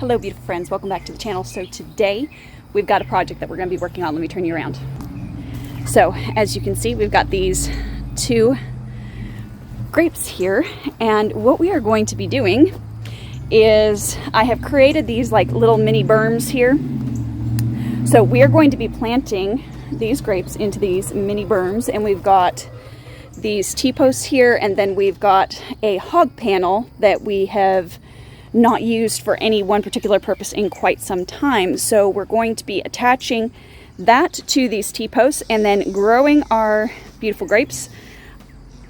Hello beautiful friends, welcome back to the channel. So today we've got a project that we're going to be working on. Let me turn you around. So as you can see, we've got these two grapes here, and what we are going to be doing is I have created these like little mini berms here. So we are going to be planting these grapes into these mini berms, and we've got these T-posts here, and then we've got a hog panel that we have not used for any one particular purpose in quite some time. So we're going to be attaching that to these T-posts and then growing our beautiful grapes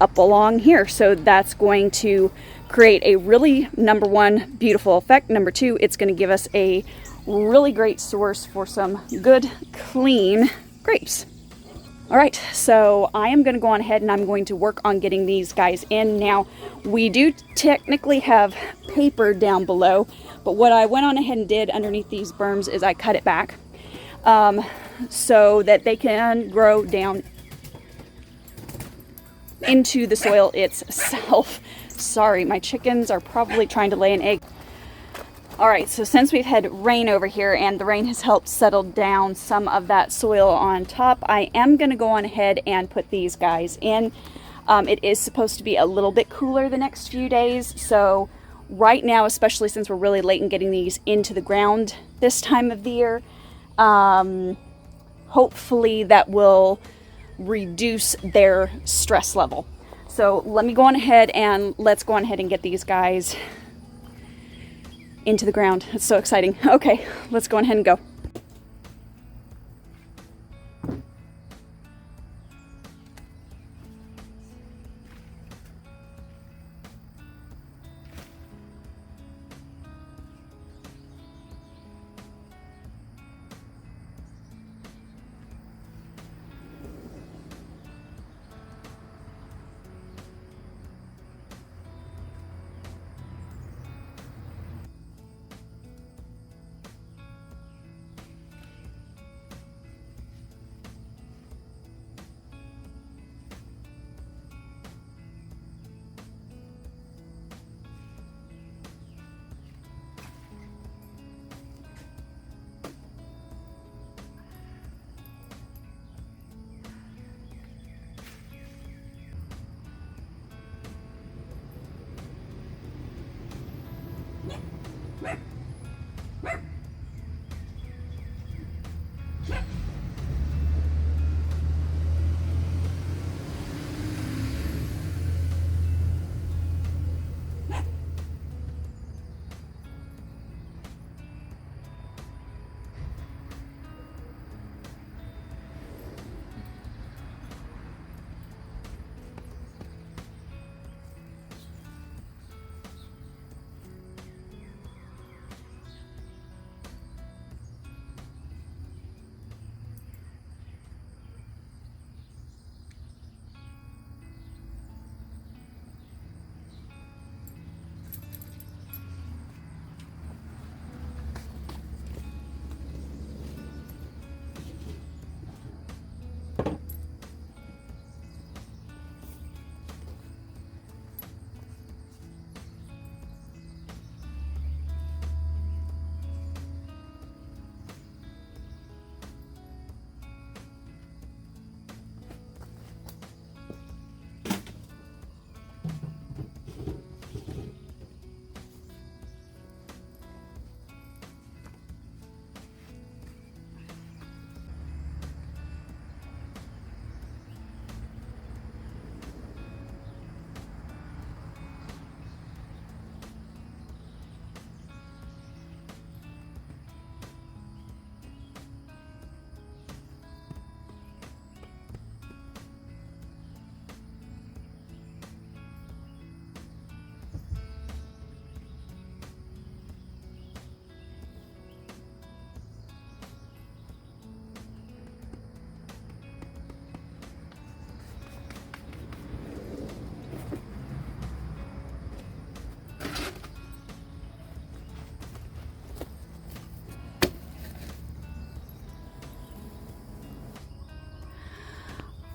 up along here. So that's going to create a really, number one, beautiful effect. Number two, it's going to give us a really great source for some good, clean grapes. All right, so I am going to go on ahead and I'm going to work on getting these guys in. Now, we do technically have paper down below, but what I went on ahead and did underneath these berms is I cut it back so that they can grow down into the soil itself. Sorry, my chickens are probably trying to lay an egg. All right, so since we've had rain over here and the rain has helped settle down some of that soil on top, I am going to go on ahead and put these guys in. It is supposed to be a little bit cooler the next few days, so right now, especially since we're really late in getting these into the ground this time of the year, hopefully that will reduce their stress level. So let me go on ahead and let's go on ahead and get these guys into the ground. It's so exciting. Okay, let's go on ahead and go.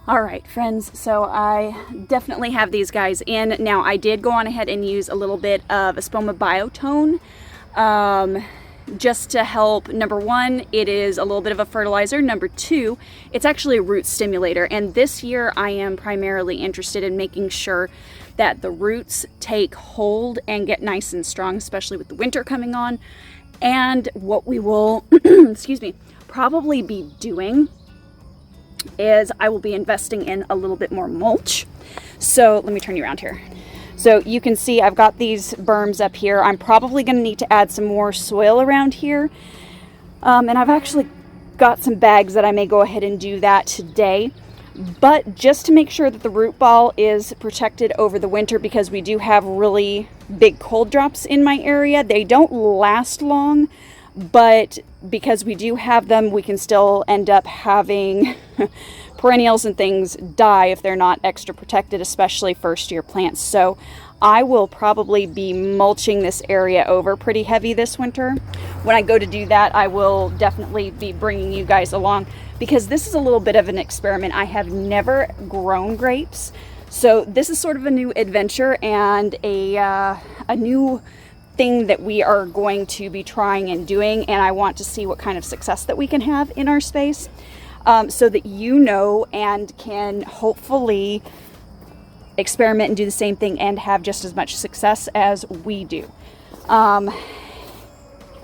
All right, friends, so I definitely have these guys in. Now, I did go on ahead and use a little bit of Espoma Biotone just to help. Number one, it is a little bit of a fertilizer. Number two, it's actually a root stimulator. And this year I am primarily interested in making sure that the roots take hold and get nice and strong, especially with the winter coming on. And what we will, excuse me, probably be doing is I will be investing in a little bit more mulch. So let me turn you around here. So you can see I've got these berms up here. I'm probably going to need to add some more soil around here. And I've actually got some bags that I may go ahead and do that today. But just to make sure that the root ball is protected over the winter, because we do have really big cold drops in my area. They don't last long, but because we do have them, we can still end up having perennials and things die if they're not extra protected, especially first year plants. So I will probably be mulching this area over pretty heavy this winter. When I go to do that, I will definitely be bringing you guys along, because this is a little bit of an experiment. I have never grown grapes, so this is sort of a new adventure and a new thing that we are going to be trying and doing, and I want to see what kind of success that we can have in our space, so that you know and can hopefully experiment and do the same thing and have just as much success as we do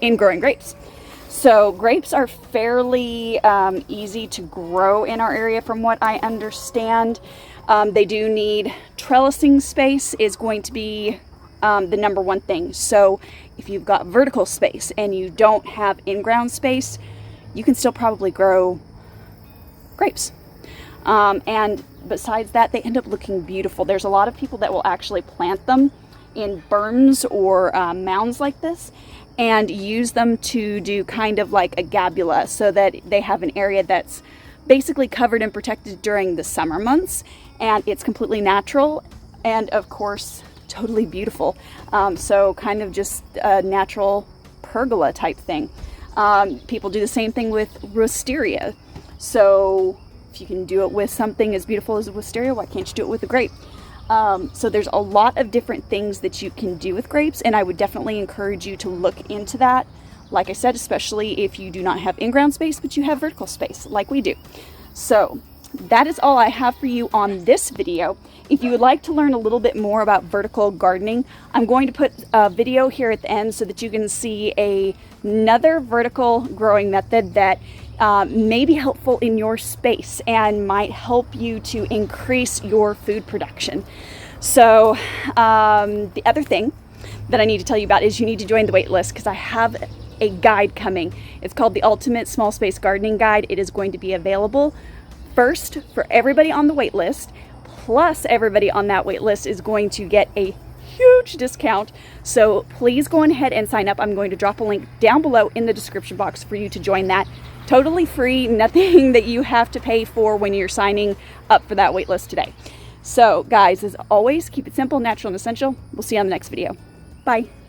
in growing grapes. So grapes are fairly easy to grow in our area from what I understand. They do need trellising. Space is going to be the number one thing. So if you've got vertical space and you don't have in-ground space, you can still probably grow grapes. And besides that, they end up looking beautiful. There's a lot of people that will actually plant them in berms or mounds like this and use them to do kind of like a gabula, so that they have an area that's basically covered and protected during the summer months, and it's completely natural and of course totally beautiful. So kind of just a natural pergola type thing. People do the same thing with wisteria. So if you can do it with something as beautiful as a wisteria, why can't you do it with a grape? So there's a lot of different things that you can do with grapes, and I would definitely encourage you to look into that. Like I said, especially if you do not have in-ground space, but you have vertical space like we do. So that is all I have for you on this video. If you would like to learn a little bit more about vertical gardening, I'm going to put a video here at the end so that you can see another vertical growing method that may be helpful in your space and might help you to increase your food production. So the other thing that I need to tell you about is you need to join the wait list, because I have a guide coming. It's called the Ultimate Small Space Gardening Guide. It is going to be available first for everybody on the wait list, plus everybody on that wait list is going to get a huge discount. So please go ahead and sign up. I'm going to drop a link down below in the description box for you to join that. Totally free, nothing that you have to pay for when you're signing up for that wait list today. So guys, as always, keep it simple, natural, and essential. We'll see you on the next video. Bye.